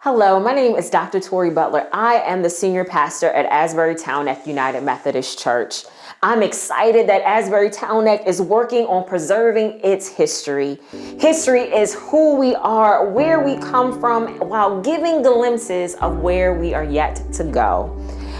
Hello, my name is Dr. Tori Butler. I am the senior pastor at Asbury Town Neck United Methodist Church. I'm excited that Asbury Town Neck is working on preserving its history. History is who we are, where we come from, while giving glimpses of where we are yet to go.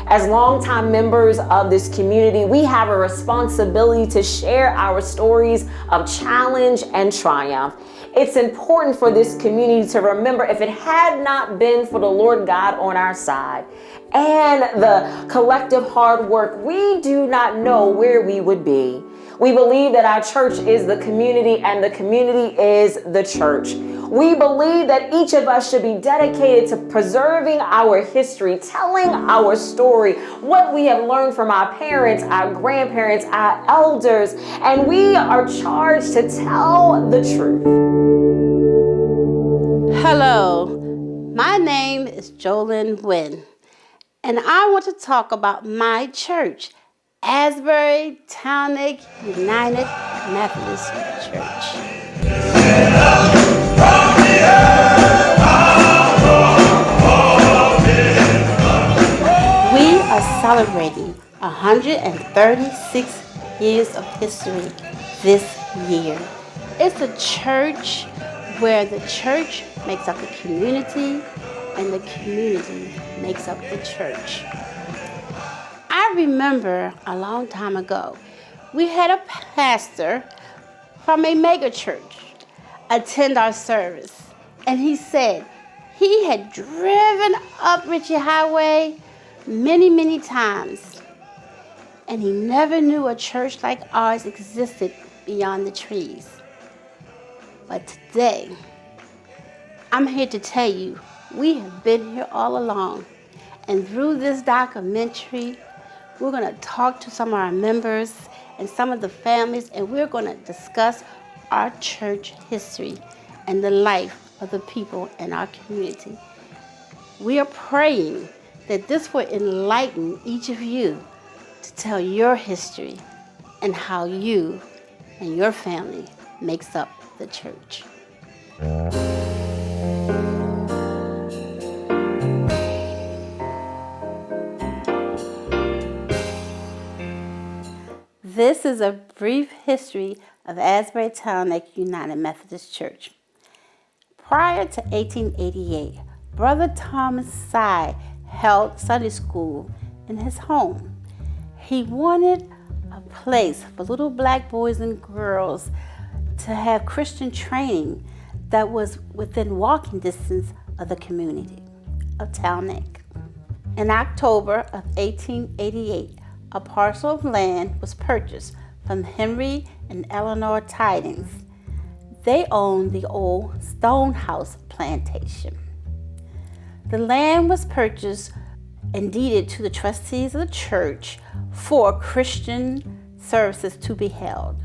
As longtime members of this community, we have a responsibility to share our stories of challenge and triumph. It's important for this community to remember, if it had not been for the Lord God on our side and the collective hard work, we do not know where we would be. We believe that our church is the community and the community is the church. We believe that each of us should be dedicated to preserving our history, telling our story, what we have learned from our parents, our grandparents, our elders, and we are charged to tell the truth. Hello, my name is Jolyn Wynn, and I want to talk about my church, Asbury Town Neck United Methodist Church. We are celebrating 136 years of history this year. It's a church where the church makes up the community and the community makes up the church. I remember a long time ago, we had a pastor from a mega church attend our service, and he said he had driven up Ritchie Highway many times, and he never knew a church like ours existed beyond the trees. But today, I'm here to tell you, we have been here all along. And through this documentary, we're going to talk to some of our members and some of the families, and we're going to discuss our church history and the life of the people in our community. We are praying that this will enlighten each of you to tell your history and how you and your family makes up the church. This is a brief history of Asbury Town Neck United Methodist Church. Prior to 1888, Brother Thomas Sy held Sunday school in his home. He wanted a place for little black boys and girls to have Christian training that was within walking distance of the community of Town Neck. In October of 1888, a parcel of land was purchased from Henry and Eleanor Tidings. They owned the old Stonehouse plantation. The land was purchased and deeded to the trustees of the church for Christian services to be held.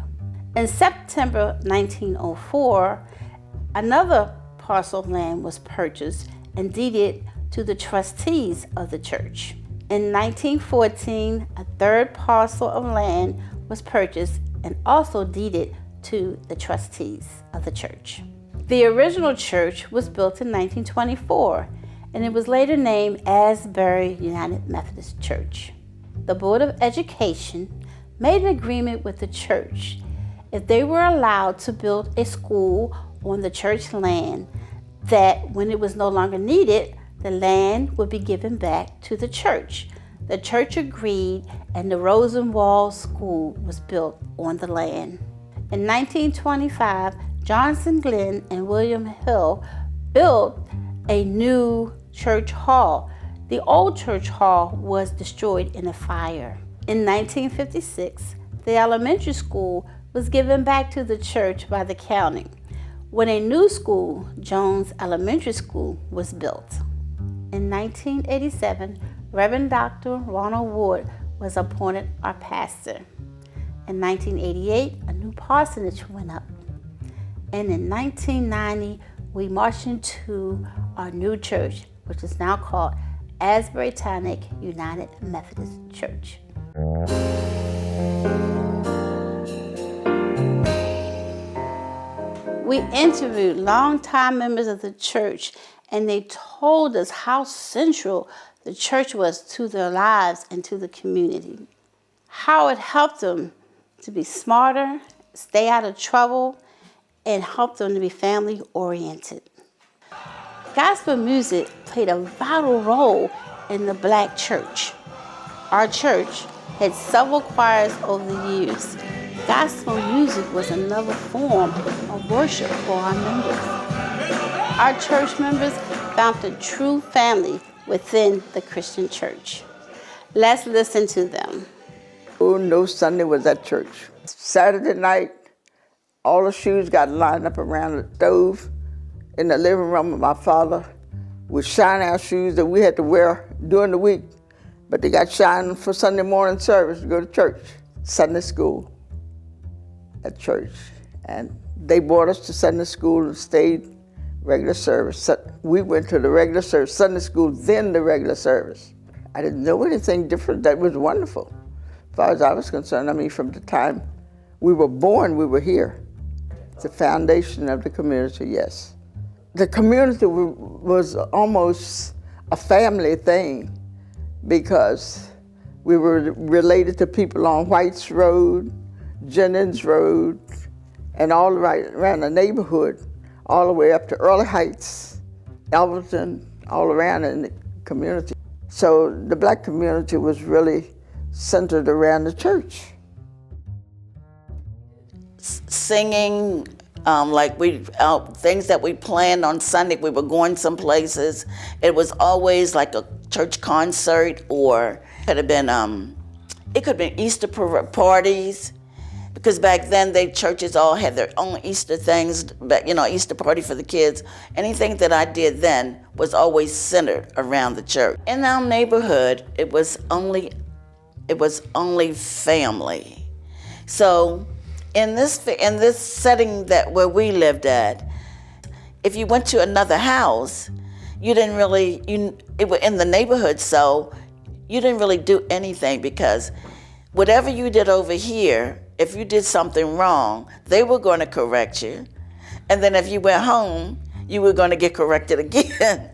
In September 1904, another parcel of land was purchased and deeded to the trustees of the church. In 1914, a third parcel of land was purchased and also deeded to the trustees of the church. The original church was built in 1924, and it was later named Asbury United Methodist Church. The Board of Education made an agreement with the church. If they were allowed to build a school on the church land, that when it was no longer needed, the land would be given back to the church. The church agreed, and the Rosenwald School was built on the land. In 1925, Johnson Glenn and William Hill built a new church hall. The old church hall was destroyed in a fire. In 1956, the elementary school was given back to the church by the county, when a new school, Jones Elementary School, was built. In 1987, Reverend Dr. Ronald Ward was appointed our pastor. In 1988, a new parsonage went up. And in 1990, we marched into our new church, which is now called Asbury Town Neck United Methodist Church. We interviewed longtime members of the church, and they told us how central the church was to their lives and to the community, how it helped them to be smarter, stay out of trouble, and helped them to be family oriented. Gospel music played a vital role in the Black church. Our church had several choirs over the years. Gospel music was another form of worship for our members. Our church members found a true family within the Christian church. Let's listen to them. Oh, no Sunday was at church. Saturday night, all the shoes got lined up around the stove in the living room of my father with shiny shoes that we had to wear during the week, but they got shined for Sunday morning service to go to church. Sunday school at church. And they brought us to Sunday school and stayed regular service. We went to the regular service, Sunday school, then the regular service. I didn't know anything different. That was wonderful. As far as I was concerned, I mean, from the time we were born, we were here. It's the foundation of the community, yes. The community was almost a family thing because we were related to people on White's Road, Jennings Road, and all right around the neighborhood, all the way up to Early Heights, Elverton, all around in the community. So the Black community was really centered around the church. Singing, things that we planned on Sunday, we were going some places. It was always like a church concert, or it could have been Easter parties, because back then churches all had their own Easter things, but Easter party for the kids. Anything that I did then was always centered around the church. In our neighborhood, it was only family. So in this setting where we lived at, if you went to another house, it was in the neighborhood, so you didn't really do anything, because whatever you did over here, if you did something wrong, they were going to correct you. And then if you went home, you were going to get corrected again.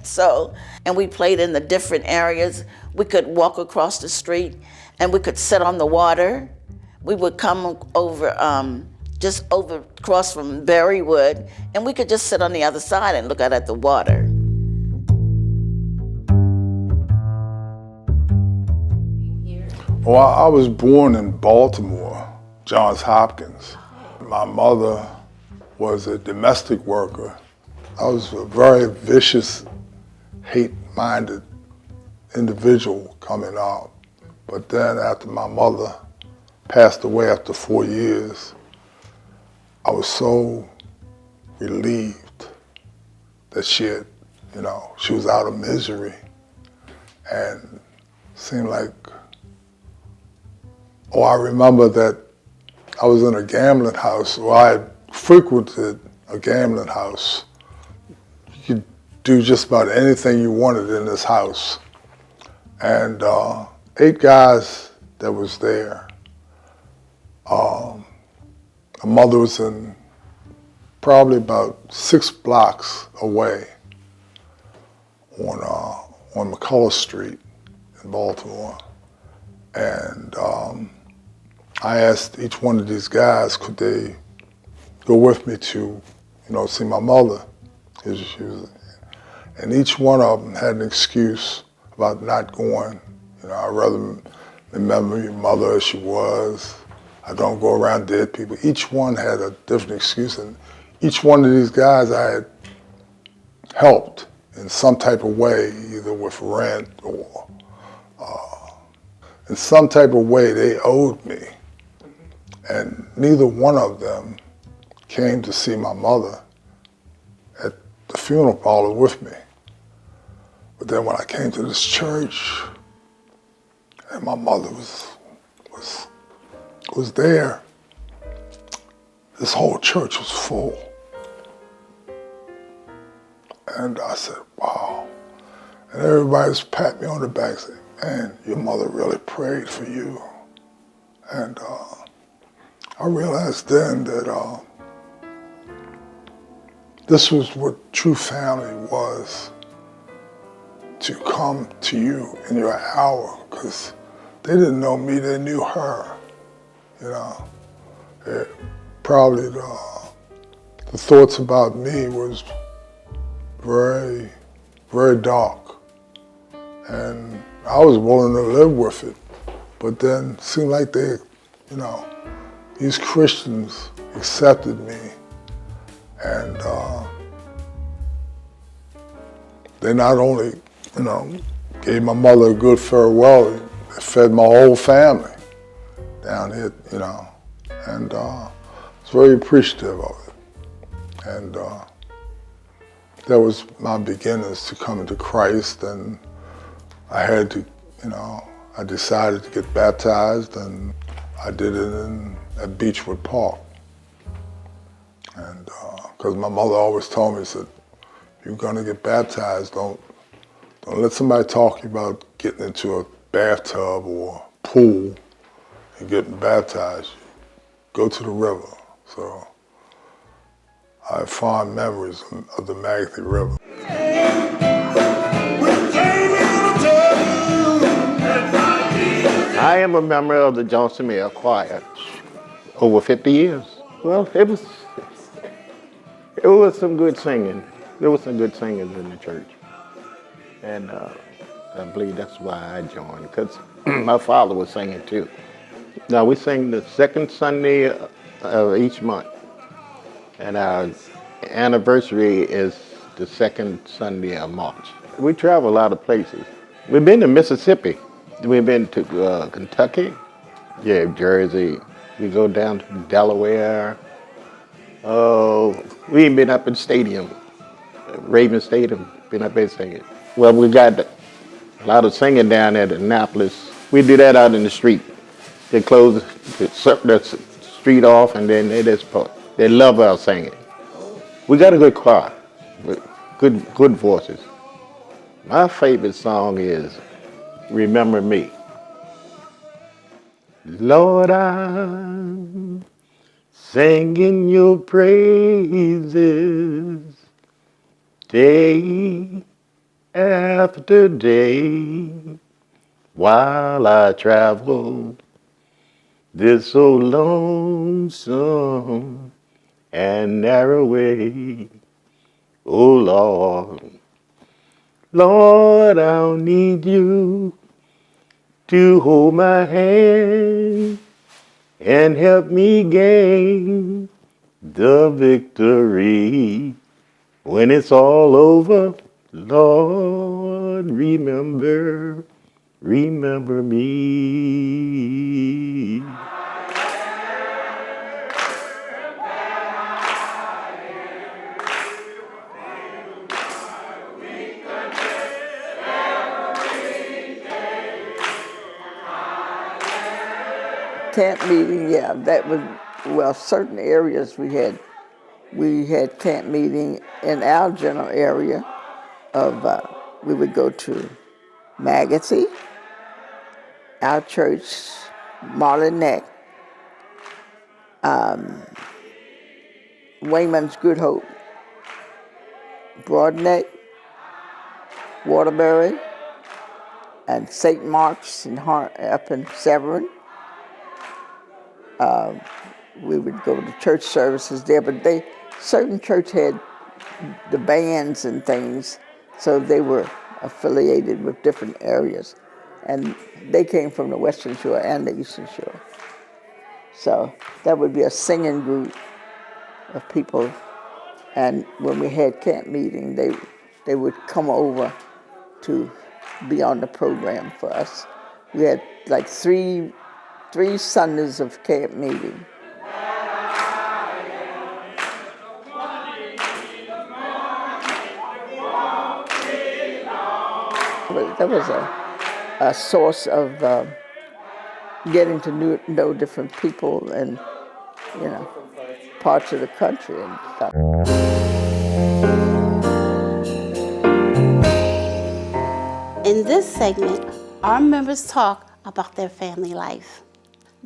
And we played in the different areas. We could walk across the street and we could sit on the water. We would come over, just across from Berrywood, and we could just sit on the other side and look out at the water. Well, I was born in Baltimore, Johns Hopkins. My mother was a domestic worker. I was a very vicious, hate-minded individual coming up. But then after my mother passed away after 4 years, I was so relieved that she was out of misery, and seemed like, I remember that I was in a gambling house, or I had frequented a gambling house. You could do just about anything you wanted in this house. And 8 guys that was there. My mother was in probably about 6 blocks away on McCullough Street in Baltimore. And I asked each one of these guys, could they go with me to, see my mother? And each one of them had an excuse about not going. I'd rather remember your mother as she was. I don't go around dead people. Each one had a different excuse, and each one of these guys I had helped in some type of way, either with rent or in some type of way they owed me. And neither one of them came to see my mother at the funeral parlor with me. But then when I came to this church, and my mother was there, this whole church was full. And I said, wow. And everybody just pat me on the back and said, man, your mother really prayed for you. And I realized then that this was what true family was, to come to you in your hour, because they didn't know me, they knew her, you know. Probably the thoughts about me was very, very dark. And I was willing to live with it, but then it seemed like they, you know, these Christians accepted me, and they not only, you know, gave my mother a good farewell, they fed my whole family down here, you know, and I was very appreciative of it. And that was my beginnings to coming to Christ, and I had to, you know, I decided to get baptized, and I did it at Beechwood Park. And because my mother always told me, said, if you're gonna get baptized, don't let somebody talk to you about getting into a bathtub or pool and getting baptized. Go to the river. So I have fond memories of the Magothy River. I am a member of the Johnson Mayor Choir over 50 years. Well, it was some good singing. There was some good singers in the church. And I believe that's why I joined, because my father was singing too. Now we sing the second Sunday of each month. And our anniversary is the second Sunday of March. We travel a lot of places. We've been to Mississippi. We've been to Kentucky, yeah, Jersey. We go down to Delaware. Oh, we ain't been up in Stadium, Raven Stadium, been up there singing. Well, we got a lot of singing down at Annapolis. We do that out in the street. They close the street off, and then they love our singing. We got a good choir, with good voices. My favorite song is Remember Me. Lord, I'm singing your praises day after day while I travel this so lonesome and narrow way. Oh Lord, Lord, I'll need you to hold my hand and help me gain the victory. When it's all over, Lord, remember me. Camp meeting, yeah, that was, well, certain areas we had camp meeting in our general area of, we would go to Magothy, our church, Marley Neck, Wayman's Good Hope, Broadneck, Waterbury, and St. Mark's up in Severn. We would go to church services there, but certain church had the bands and things, so they were affiliated with different areas. And they came from the Western Shore and the Eastern Shore. So that would be a singing group of people. And when we had camp meeting, they would come over to be on the program for us. We had like three Sundays of camp meeting. That was a source of getting to know different people and, you know, parts of the country and stuff. In this segment, our members talk about their family life.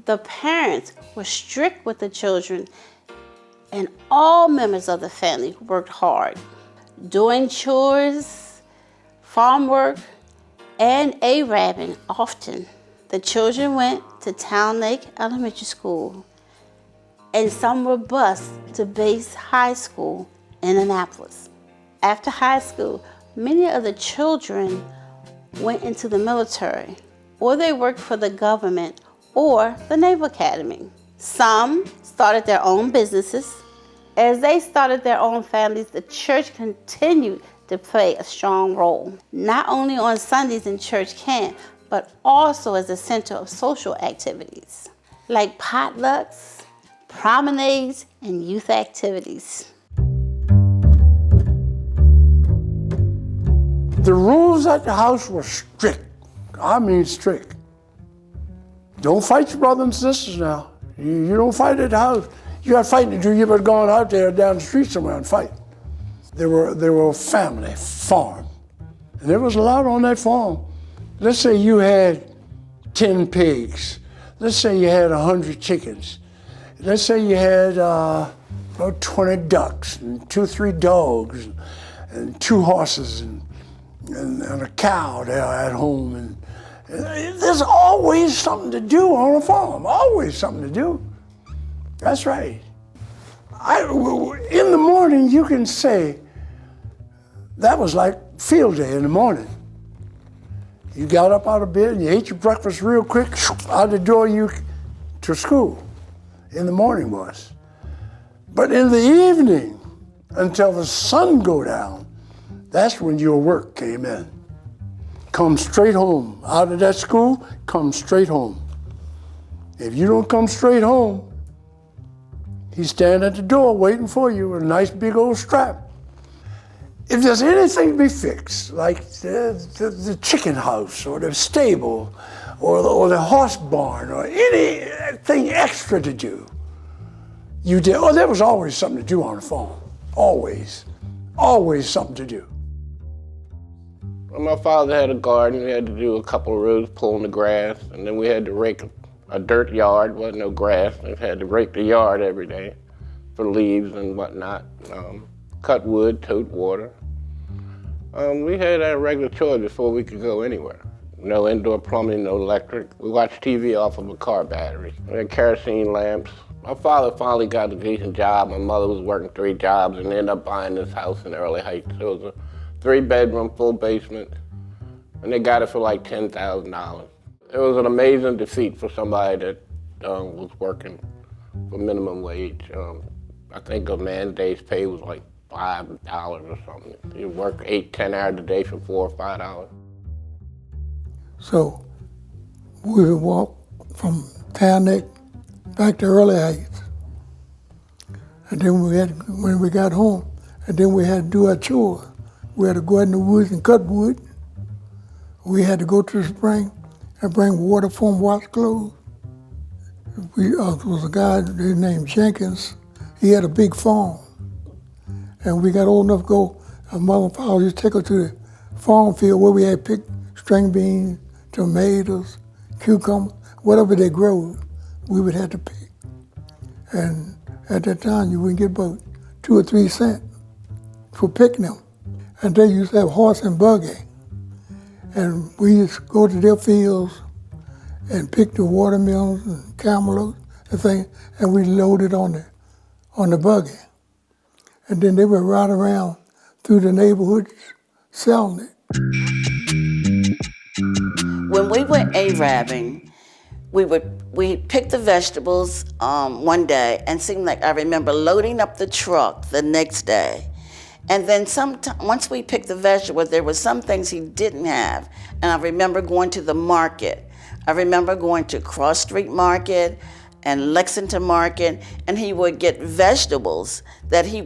The parents were strict with the children and all members of the family worked hard, doing chores, farm work, and Arabbing often. The children went to Town Lake Elementary School, and some were bused to Base High School in Annapolis. After high school, many of the children went into the military, or they worked for the government or the Naval Academy. Some started their own businesses. As they started their own families, the church continued to play a strong role, not only on Sundays in church camp, but also as a center of social activities like potlucks, promenades, and youth activities. The rules at the house were strict. I mean strict. Don't fight your brothers and sisters now. You don't fight at the house. You got fighting to do, you better go on out there down the street somewhere and fight. There were a family farm, and there was a lot on that farm. Let's say you had 10 pigs. Let's say you had 100 chickens. Let's say you had 20 ducks and 2 or 3 dogs and 2 horses and a cow there at home. And there's always something to do on a farm, always something to do. That's right. In the morning, you can say, that was like field day in the morning. You got up out of bed and you ate your breakfast real quick, out the door you to school. In the morning was. But in the evening, until the sun go down, that's when your work came in. Come straight home. Out of that school, come straight home. If you don't come straight home, he's standing at the door waiting for you with a nice big old strap. If there's anything to be fixed, like the chicken house or the stable or the horse barn or anything extra to do, you did. Oh, there was always something to do on the farm. Always. Always something to do. My father had a garden. We had to do a couple of rows, pulling the grass, and then we had to rake a dirt yard. Wasn't no grass. We had to rake the yard every day for leaves and whatnot. Cut wood, tote water. We had our regular chores before we could go anywhere. No indoor plumbing, no electric. We watched TV off of a car battery. We had kerosene lamps. My father finally got a decent job. My mother was working 3 jobs and ended up buying this house in Early Heights. It was a 3-bedroom, full basement, and they got it for like $10,000. It was an amazing defeat for somebody that was working for minimum wage. I think a man's day's pay was like $5 or something. You work 8-10 hours a day for $4 or $5. So we would walk from Town Neck back to Early Heights. And then when we got home, and then we had to do our chores. We had to go out in the woods and cut wood. We had to go to the spring and bring water from wash clothes. There was a guy named Jenkins. He had a big farm. And we got old enough to go, our mother and father used to take us to the farm field where we had picked string beans, tomatoes, cucumbers, whatever they grow, we would have to pick. And at that time, you wouldn't get about 2 or 3 cents for picking them. And they used to have horse and buggy. And we used to go to their fields and pick the watermelons and cantaloupes and things, and we loaded on the buggy. And then they would ride around through the neighborhoods selling it. When we went Arabbing, we'd pick the vegetables one day, and seemed like I remember loading up the truck the next day. And then once we picked the vegetables, there were some things he didn't have. And I remember going to the market. I remember going to Cross Street Market and Lexington Market, and he would get vegetables that he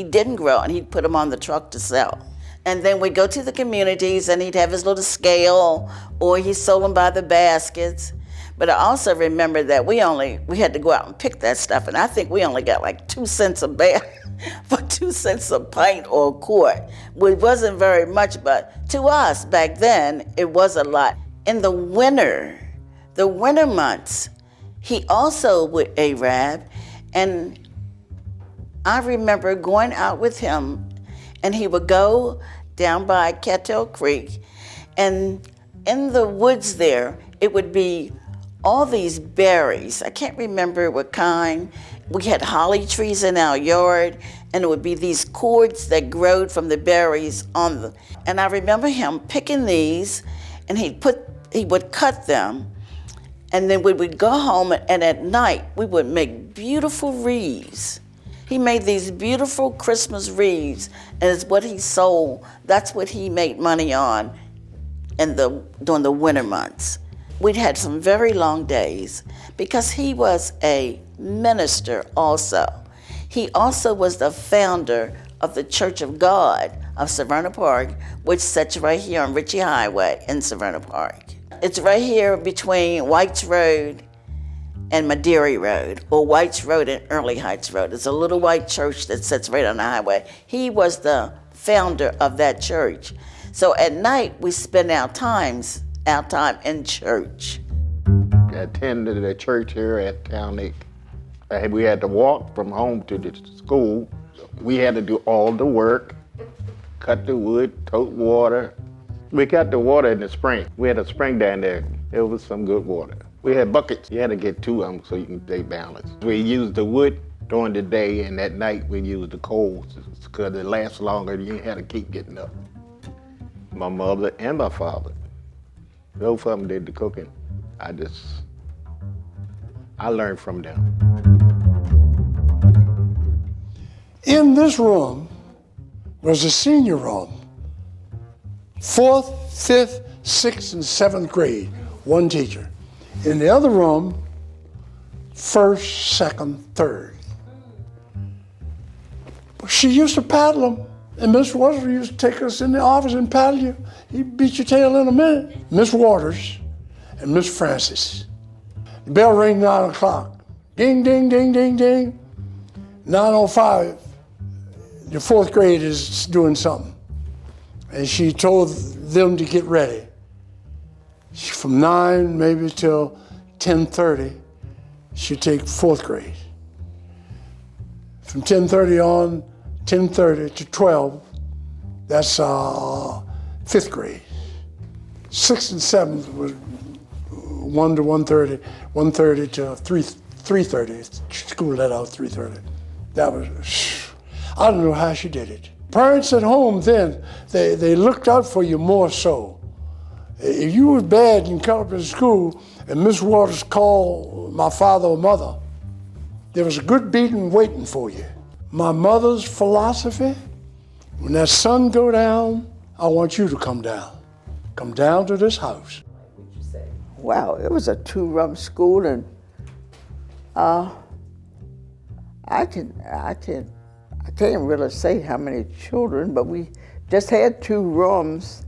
didn't grow, and he'd put them on the truck to sell. And then we'd go to the communities, and he'd have his little scale, or he sold them by the baskets. But I also remember that we had to go out and pick that stuff, and I think we only got like 2 cents a bag for 2 cents a pint or a quart. It wasn't very much, but to us back then, it was a lot. In the winter months, he also would Arab, And I remember going out with him, and he would go down by Cattail Creek, and in the woods there, it would be all these berries. I can't remember what kind. We had holly trees in our yard, and it would be these cords that growed from the berries on the. And I remember him picking these, and he would cut them, and then we would go home, and at night we would make beautiful wreaths. He made these beautiful Christmas wreaths, and it's what he sold. That's what he made money on during the winter months. We'd had some very long days because he was a minister also. He also was the founder of the Church of God of Severna Park, which sits right here on Ritchie Highway in Severna Park. It's right here between White's Road and Madeira Road, or White's Road and Early Heights Road. It's a little white church that sits right on the highway. He was the founder of that church. So at night, we spend our time in church. I attended the church here at Town Lake. We had to walk from home to the school. We had to do all the work, cut the wood, tote water. We got the water in the spring. We had a spring down there. It was some good water. We had buckets. You had to get two of them so you can stay balanced. We used the wood during the day, and at night we used the coals because it lasts longer. You had to keep getting up. My mother and my father, both of them did the cooking. I learned from them. In this room was a senior room. 4th, 5th, 6th, and 7th grade, one teacher. In the other room, 1st, 2nd, 3rd. She used to paddle them, and Miss Waters used to take us in the office and paddle you. He'd beat your tail in a minute. Miss Waters and Miss Francis. The bell rang 9 o'clock. Ding, ding, ding, ding, ding. 9:05, the 4th grade is doing something. And she told them to get ready. From 9 maybe till 10:30, she'd take 4th grade. From 10:30 on, 10:30 to 12, that's 5th grade. 6th and 7th was 1 to 1:30, 1:30 to 3:30. School let out 3:30. That was, I don't know how she did it. Parents at home then, they looked out for you more so. If you was bad and come up in school and Miss Waters called my father or mother, there was a good beating waiting for you. My mother's philosophy, when that sun go down, I want you to come down. Come down to this house. Wow, it was a two-room school, and I can't really say how many children, but we just had 2 rooms,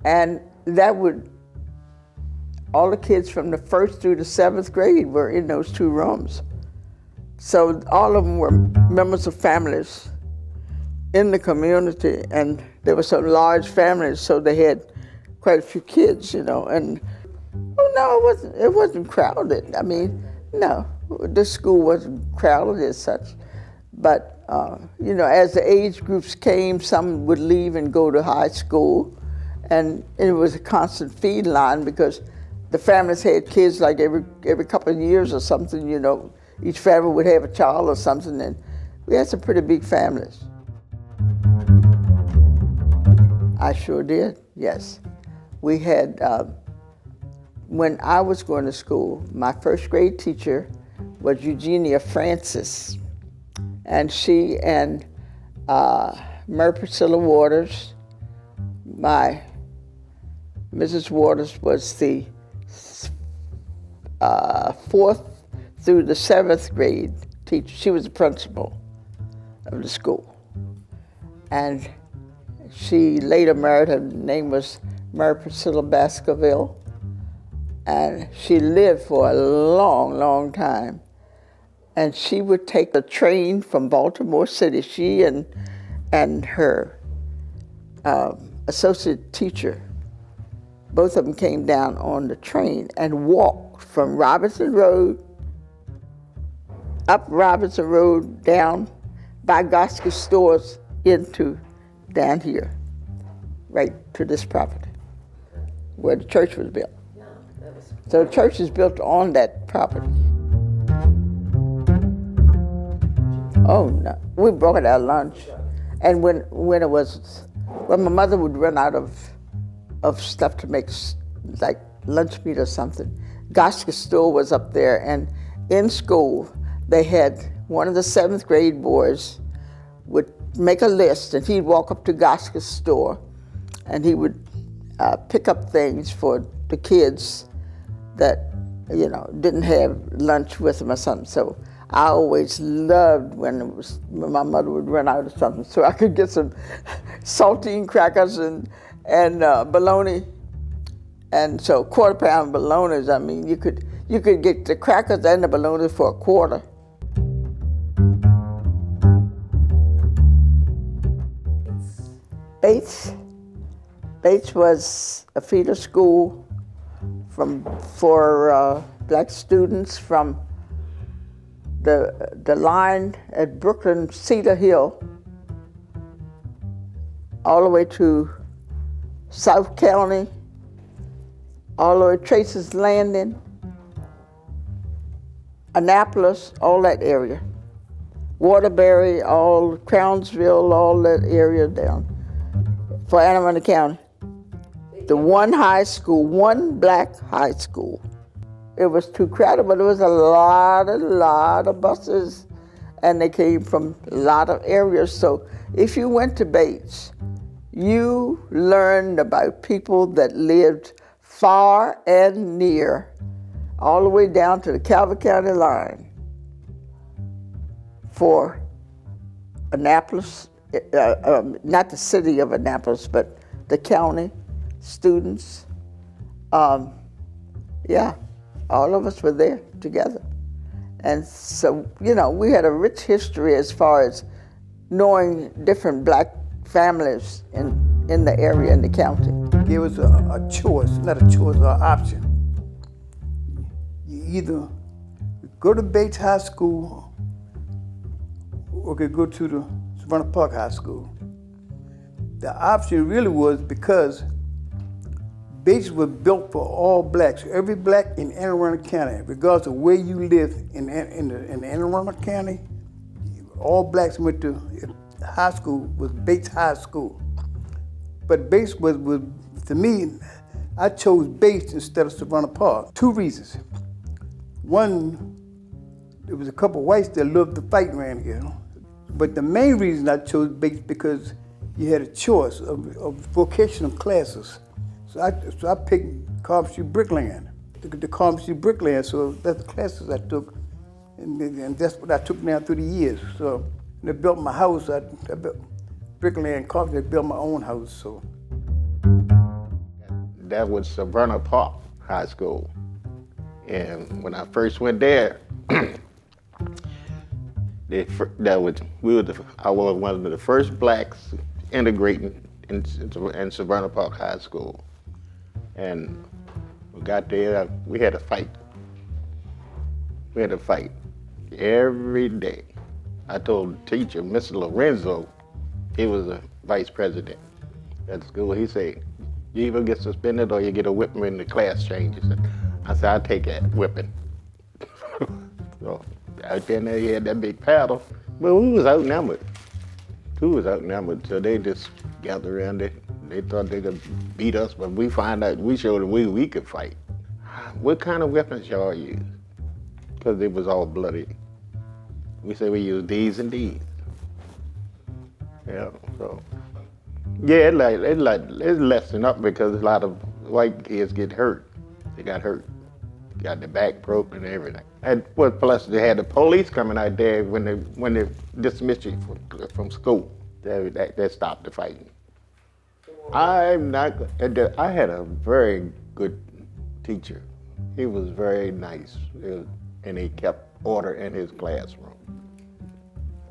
and all the kids from the 1st through the 7th grade were in those 2 rooms. So all of them were members of families in the community, and there were some large families, so they had quite a few kids, and no, it wasn't crowded. I mean, no, the school wasn't crowded as such. But, as the age groups came, some would leave and go to high school. And it was a constant feed line because the families had kids like every couple of years or something, Each family would have a child or something, and we had some pretty big families. I sure did, yes. We had, when I was going to school, my 1st grade teacher was Eugenia Francis. And she and Mary Priscilla Waters, my Mrs. Waters was the 4th through the 7th grade teacher. She was the principal of the school. And she later married, her name was Mary Priscilla Baskerville. And she lived for a long, long time. And she would take a train from Baltimore City. She and her associate teacher, both of them came down on the train and walked from Robinson Road up Robinson Road, down by Gosker Stores into down here, right to this property where the church was built. So the church is built on that property. Oh no, we brought our lunch, and when my mother would run out of stuff to make like lunch meat or something, Gosker store was up there, and in school they had one of the 7th grade boys would make a list, and he'd walk up to Gosker's store, and he would pick up things for the kids that didn't have lunch with them or something. So I always loved when my mother would run out of something, so I could get some saltine crackers and bologna, and so quarter-pound bolognas. I mean, you could get the crackers and the bologna for a quarter. Bates was a feeder school for black students from the line at Brooklyn Cedar Hill all the way to South County, all the way to Traces Landing, Annapolis, all that area. Waterbury, all Crownsville, all that area down for Anne Arundel County. The one high school, one black high school. It was too crowded, but there was a lot of buses, and they came from a lot of areas. So if you went to Bates, you learned about people that lived far and near, all the way down to the Calvert County line for Annapolis, not the city of Annapolis, but the county students. Yeah, all of us were there together. And so, we had a rich history as far as knowing different black families in the area, in the county. Give us a choice, not a choice, or an option. You either go to Bates High School or could go to the Savannah Park High School. The option really was because Bates was built for all blacks. Every black in Anne Arundel County, regardless of where you live in Anne Arundel County, all blacks went to high school was Bates High School. But Bates was to me, I chose Bates instead of Savannah Park. 2 reasons. One, there was a couple of whites that loved to fight around here. But the main reason I chose Bates because you had a choice of vocational classes. So I picked carpentry bricklaying, the carpentry bricklaying. So that's the classes I took, and that's what I took now through the years. So when I built my house, I built bricklaying, carpentry. I built my own house. So that was Savannah Park High School, and when I first went there, I was one of the first blacks integrating in Savannah Park High School. And we got there, we had a fight. We had a fight every day. I told the teacher, Mr. Lorenzo, he was a vice president at school, he said, you either get suspended or you get a whipping when the class changes. And I said, I'll take that whipping. So out there, he had that big paddle. Well, we was outnumbered. So they just gathered around there. They thought they could beat us, but we showed them we could fight. What kind of weapons y'all use? Because it was all bloody. We said we use these and these. Yeah, so. Yeah, it's lessened up because a lot of white kids get hurt. They got hurt. Got their back broken and everything. And plus they had the police coming out there when they dismissed you from school. That stopped the fighting. I had a very good teacher. He was very nice, and he kept order in his classroom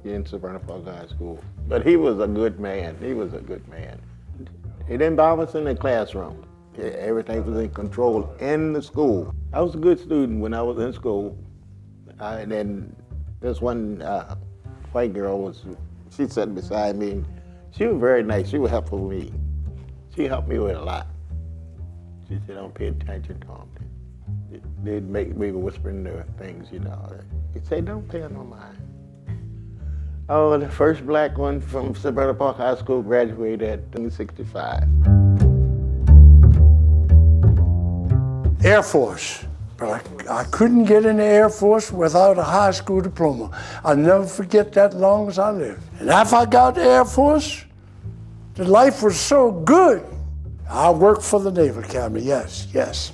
in Savannah Park High School. But he was a good man. He didn't bother us in the classroom. Everything was in control in the school. I was a good student when I was in school. And then This one white girl she sat beside me, and she was very nice. She was helpful with me. She helped me with a lot. She said, don't pay attention to them. They'd make me whispering their things, you know. He'd say, don't pay no mind. Oh, the first black one from Suburban Park High School graduated at 1965. Air Force. But I couldn't get in the Air Force without a high school diploma. I'll never forget that long as I live. And after I got the Air Force, the life was so good. I worked for the Naval Academy, yes,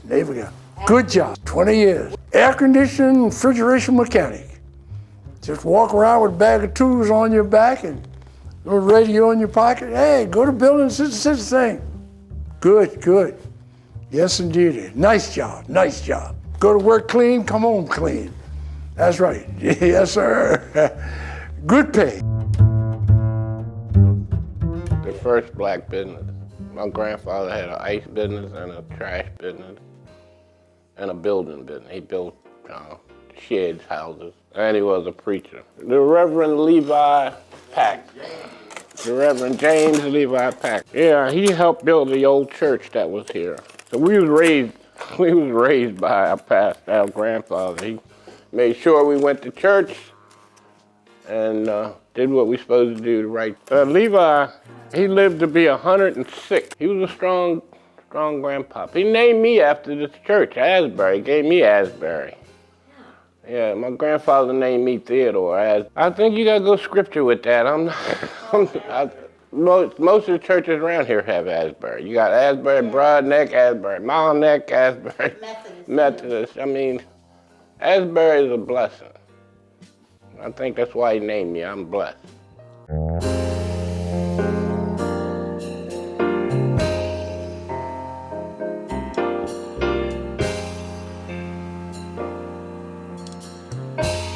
Naval Academy. Good job, 20 years. Air conditioning, refrigeration mechanic. Just walk around with a bag of tools on your back and a little radio in your pocket. Hey, go to building, sit the thing. Good. Yes, indeed. Nice job. Go to work clean, come home clean. That's right. Yes, sir. Good pay. The first black business. My grandfather had an ice business and a trash business and a building business. He built sheds, houses, and he was a preacher. The Reverend Levi Pack. The Reverend James Levi Pack. Yeah, he helped build the old church that was here. So we was raised by our pastor, our grandfather. He made sure we went to church and did what we supposed to do right. Levi, he lived to be 106. He was a strong grandpa. He named me after this church, Asbury. He gave me Asbury. Yeah, my grandfather named me Theodore. I think you gotta go scripture with that. Most of the churches around here have Asbury. You got Asbury Broadneck, Asbury Mile Neck, Asbury Methodist. I mean, Asbury is a blessing. I think that's why he named me. I'm blessed.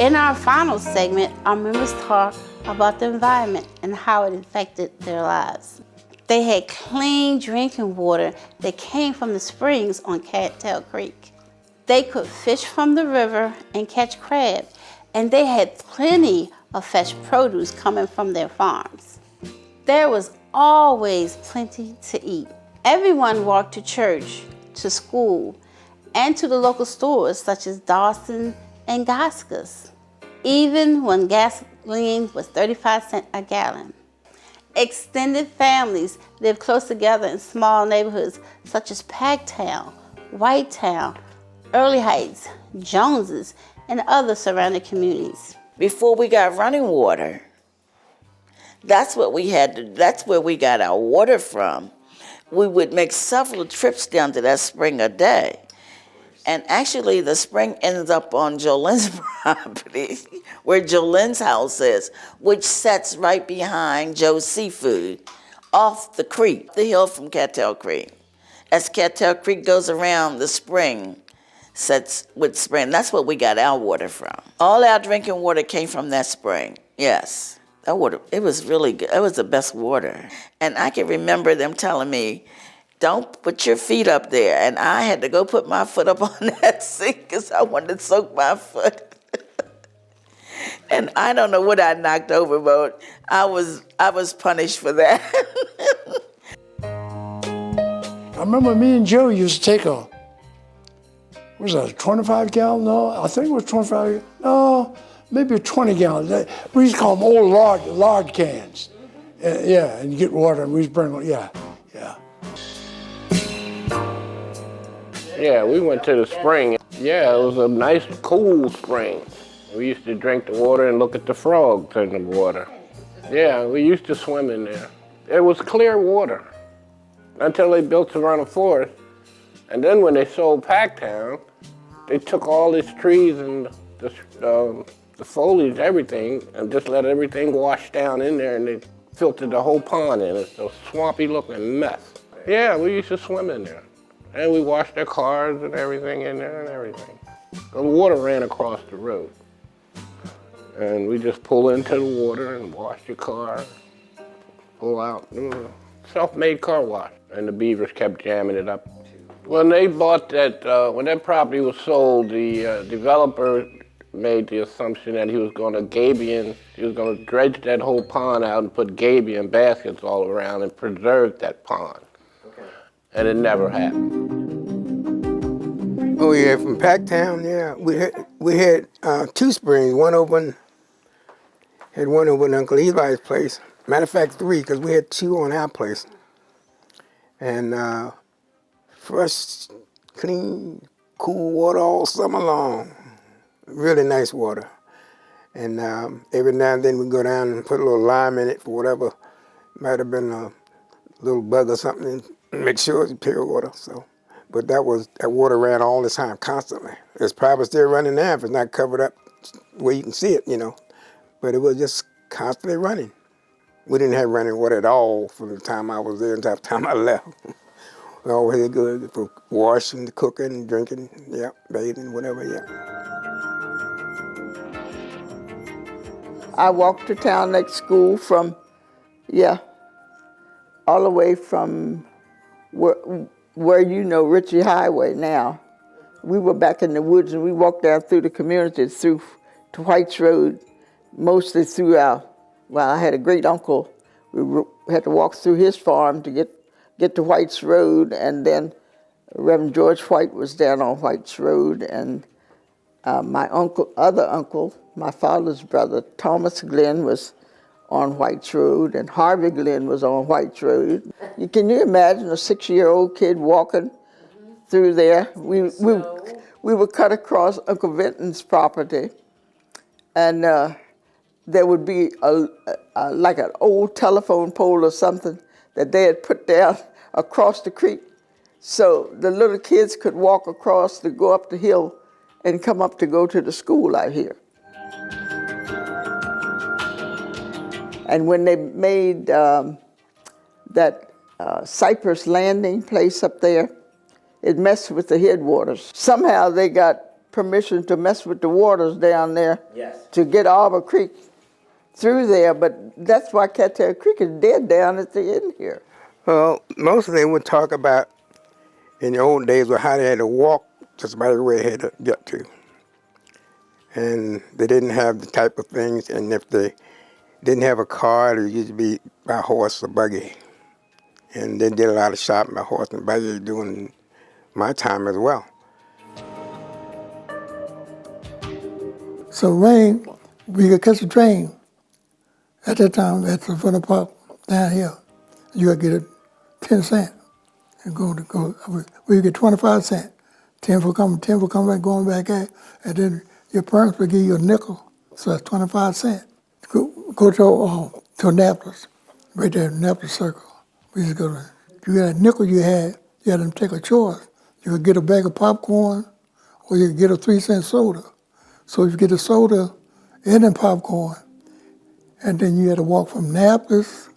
In our final segment, our members talk about the environment and how it affected their lives. They had clean drinking water that came from the springs on Cattail Creek. They could fish from the river and catch crab, and they had plenty of fresh produce coming from their farms. There was always plenty to eat. Everyone walked to church, to school, and to the local stores such as Dawson and Gosca's, even when gasoline was 35 cents a gallon. Extended families lived close together in small neighborhoods such as Packtown, Whitetown, Early Heights, Joneses, and other surrounding communities. Before we got running water, that's where we got our water from. We would make several trips down to that spring a day. And actually, the spring ends up on Jolene's property, where Jolene's house is, which sits right behind Joe's Seafood, off the creek, the hill from Cattail Creek. As Cattail Creek goes around, the spring sets with spring. That's where we got our water from. All our drinking water came from that spring, yes. That water, it was really good. It was the best water. And I can remember them telling me, don't put your feet up there. And I had to go put my foot up on that sink because I wanted to soak my foot. And I don't know what I knocked over, but I was punished for that. I remember me and Joe used to take a 25 gallon? No, I think it was 25, no, maybe a 20 gallon. We used to call them old lard cans. Yeah, and you get water and we used to bring them, yeah. Yeah, we went to the spring. Yeah, it was a nice, cool spring. We used to drink the water and look at the frogs in the water. Yeah, we used to swim in there. It was clear water until they built Savannah Forest. And then when they sold Packtown, they took all these trees and the foliage, everything, and just let everything wash down in there, and they filtered the whole pond in. It's a swampy looking mess. Yeah, we used to swim in there. And we washed our cars and everything in there and everything. The water ran across the road. And we just pull into the water and wash your car, pull out. Self-made car wash. And the beavers kept jamming it up. When they bought that, when that property was sold, the developer made the assumption that he was going to dredge that whole pond out and put gabion baskets all around and preserve that pond. Okay. And it never happened. Oh yeah, from Packtown, yeah. We had 2 springs, one over in Uncle Eli's place. Matter of fact, 3, because we had 2 on our place. And fresh, clean, cool water all summer long. Really nice water. And every now and then we go down and put a little lime in it for whatever. Might have been a little bug or something, and make sure it's pure water. So, but that water ran all the time, constantly. It's probably still running now if it's not covered up where you can see it, you know. But it was just constantly running. We didn't have running water at all from the time I was there until the time I left. We always had good for washing, cooking, drinking, yeah, bathing, whatever, yeah. I walked to Town Neck School from, all the way from where you know Ritchie Highway now. We were back in the woods and we walked down through the community through to White's Road, mostly through I had a great uncle. We had to walk through his farm to get to White's Road, and then Reverend George White was down on White's Road, and my other uncle, my father's brother, Thomas Glenn, was on White's Road, and Harvey Glenn was on White's Road. Can you imagine a 6-year-old kid walking through there? We would cut across Uncle Vinton's property, and there would be like an old telephone pole or something that they had put down across the creek, so the little kids could walk across to go up the hill and come up to go to the school out here. And when they made that Cypress Landing place up there, it messed with the headwaters. Somehow they got permission to mess with the waters down there to get Arbor Creek through there, but that's why Cattail Creek is dead down at the end here. Well, mostly they would talk about in the old days how they had to walk just about everywhere they had to get to. And they didn't have the type of things, and if they didn't have a car, it used to be by horse or buggy. And they did a lot of shopping by horse and buggy during my time as well. So rain, we could catch a train at that time at the front of the park down here. You got to get it 10 cents and we get 25 cents. 10 for coming back, going back at, and then your parents will give you a nickel, so that's 25 cents. Go to Annapolis, right there, Annapolis Circle. We used to go there. You got a nickel you had to take a choice. You could get a bag of popcorn, or you could get a 3-cent soda. So if you get a soda and then popcorn, and then you had to walk from Annapolis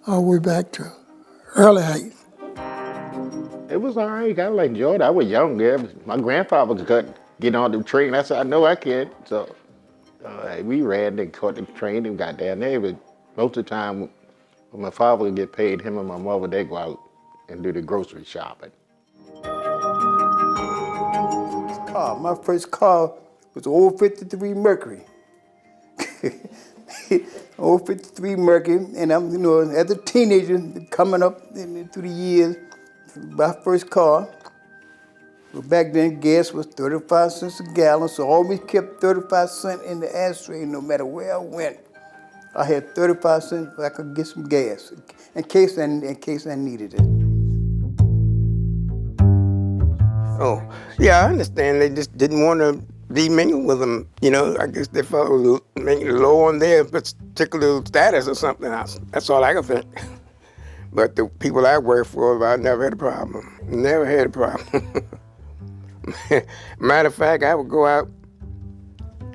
all the way back to Early Heights. It was all right. I like enjoyed it. I was young there. My grandfather could get on the train. I said, I know I can. So we ran and caught the train and got down there. But most of the time, when my father would get paid, him and my mother, they go out and do the grocery shopping. My first car was an old 53 Mercury. Old 53 Mercury, and I'm, as a teenager, coming up through the years, my first car, well, back then gas was 35 cents a gallon, so I always kept 35 cents in the ashtray no matter where I went. I had 35 cents so I could get some gas in case I needed it. Oh, yeah, I understand. They just didn't want to be mingled with them. I guess they felt it was making it low on their particular status or something else. That's all I could think. But the people I worked for, I never had a problem. Never had a problem. Matter of fact, I would go out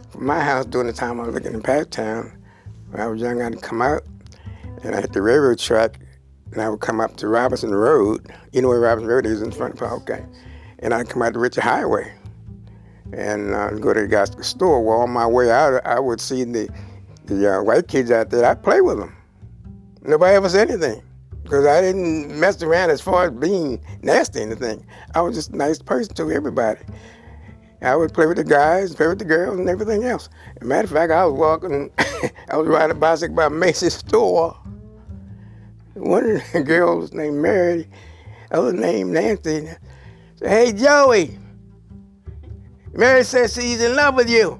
from my house during the time I was living in Packtown. When I was young, I'd come out, and I hit the railroad track, and I would come up to Robinson Road. You know where Robinson Road is in front of Park, okay? And I'd come out to Ritchie Highway and go to the guy's store. Well, on my way out, I would see the white kids out there. I'd play with them. Nobody ever said anything because I didn't mess around as far as being nasty or anything. I was just a nice person to everybody. I would play with the guys, play with the girls, and everything else. As a matter of fact, I was walking, I was riding a bicycle by Macy's store. One of the girls named Mary, other named Nancy, said, "Hey, Joey, Mary says she's in love with you."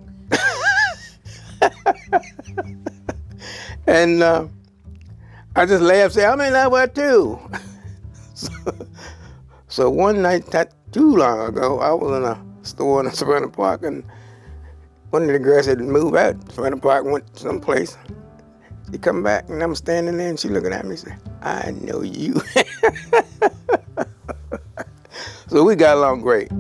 And I just laughed, say, "I'm in love with her too." So one night, not too long ago, I was in a store in Savannah Park, and one of the girls had moved out. Savannah Park went someplace. She come back, and I'm standing there, and she looking at me and said, "I know you." So we got along great.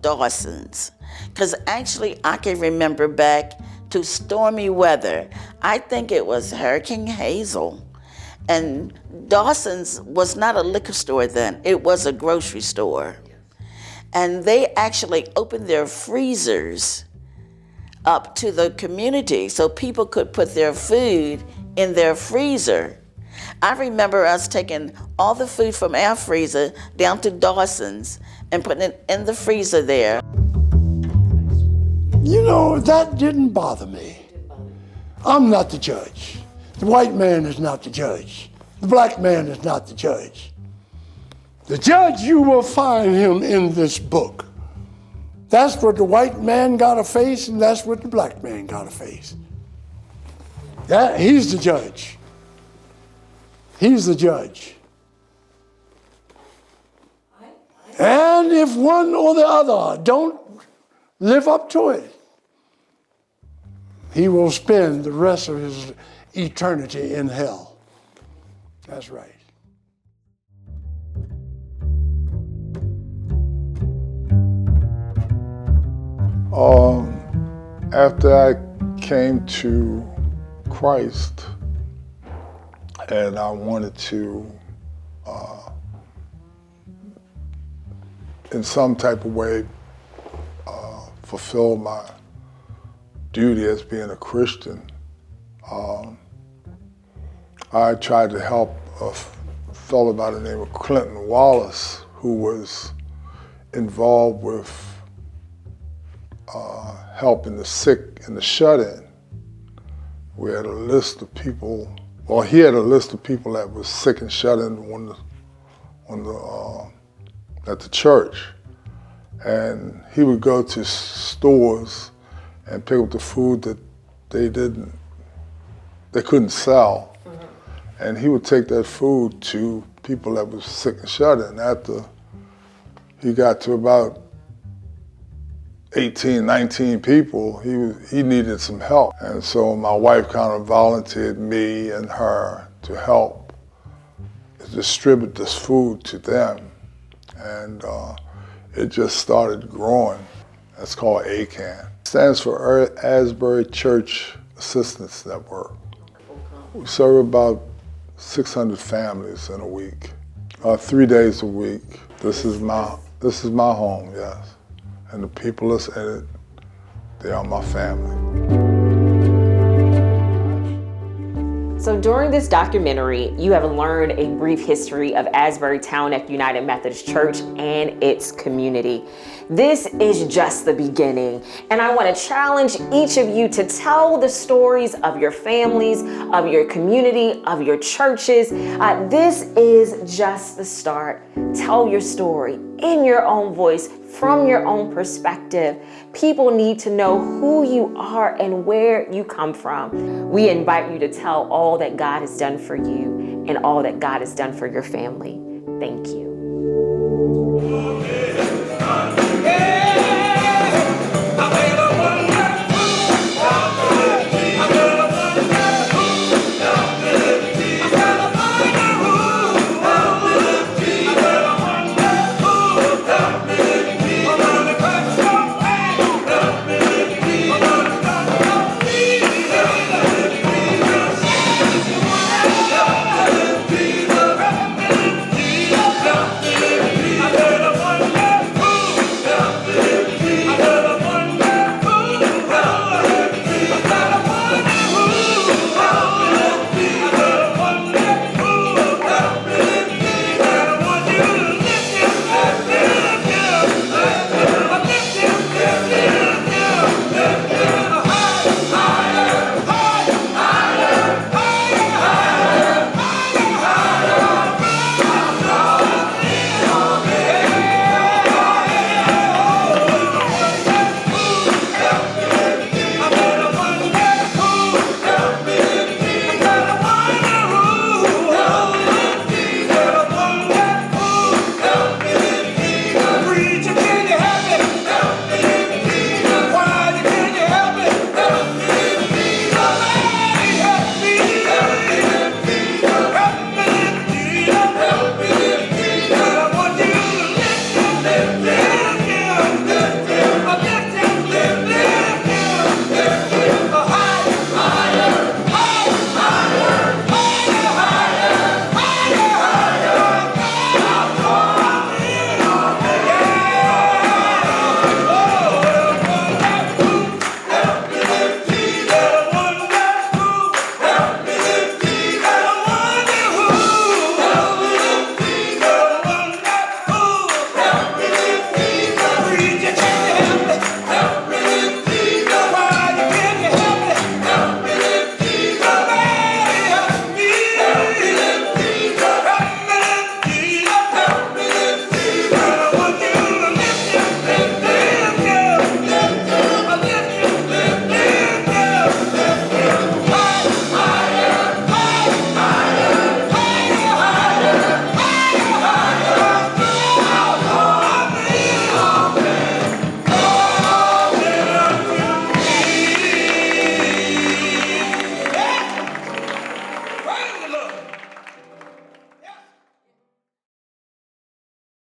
Dawson's, because actually I can remember back to stormy weather. I think it was Hurricane Hazel, and Dawson's was not a liquor store then, it was a grocery store. And they actually opened their freezers up to the community so people could put their food in their freezer. I remember us taking all the food from our freezer down to Dawson's and putting it in the freezer there. You know, that didn't bother me. I'm not the judge. The white man is not the judge. The black man is not the judge. The judge, you will find him in this book. That's what the white man got to face, and that's what the black man got to face. He's the judge. He's the judge. And if one or the other don't live up to it, he will spend the rest of his eternity in hell. That's right. After I came to Christ and I wanted to, in some type of way, fulfill my duty as being a Christian, I tried to help a fellow by the name of Clinton Wallace, who was involved with helping the sick and the shut-in. We had a list of people, or he had a list of people that was sick and shut-in at the church. And he would go to stores and pick up the food that they couldn't sell. Mm-hmm. And he would take that food to people that was sick and shut-in. After he got to about 18, 19 people, he needed some help. And so my wife kind of volunteered me and her to help distribute this food to them. And it just started growing. That's called ATN. It stands for Asbury Church Assistance Network. We serve about 600 families in a week, 3 days a week. This is my home, yes. And the people that's in it, they are my family. So during this documentary, you have learned a brief history of Asbury Town United Methodist Church and its community. This is just the beginning, and I want to challenge each of you to tell the stories of your families, of your community, of your churches. This is just the start. Tell your story in your own voice, from your own perspective. People need to know who you are and where you come from. We invite you to tell all that God has done for you and all that God has done for your family. Thank you.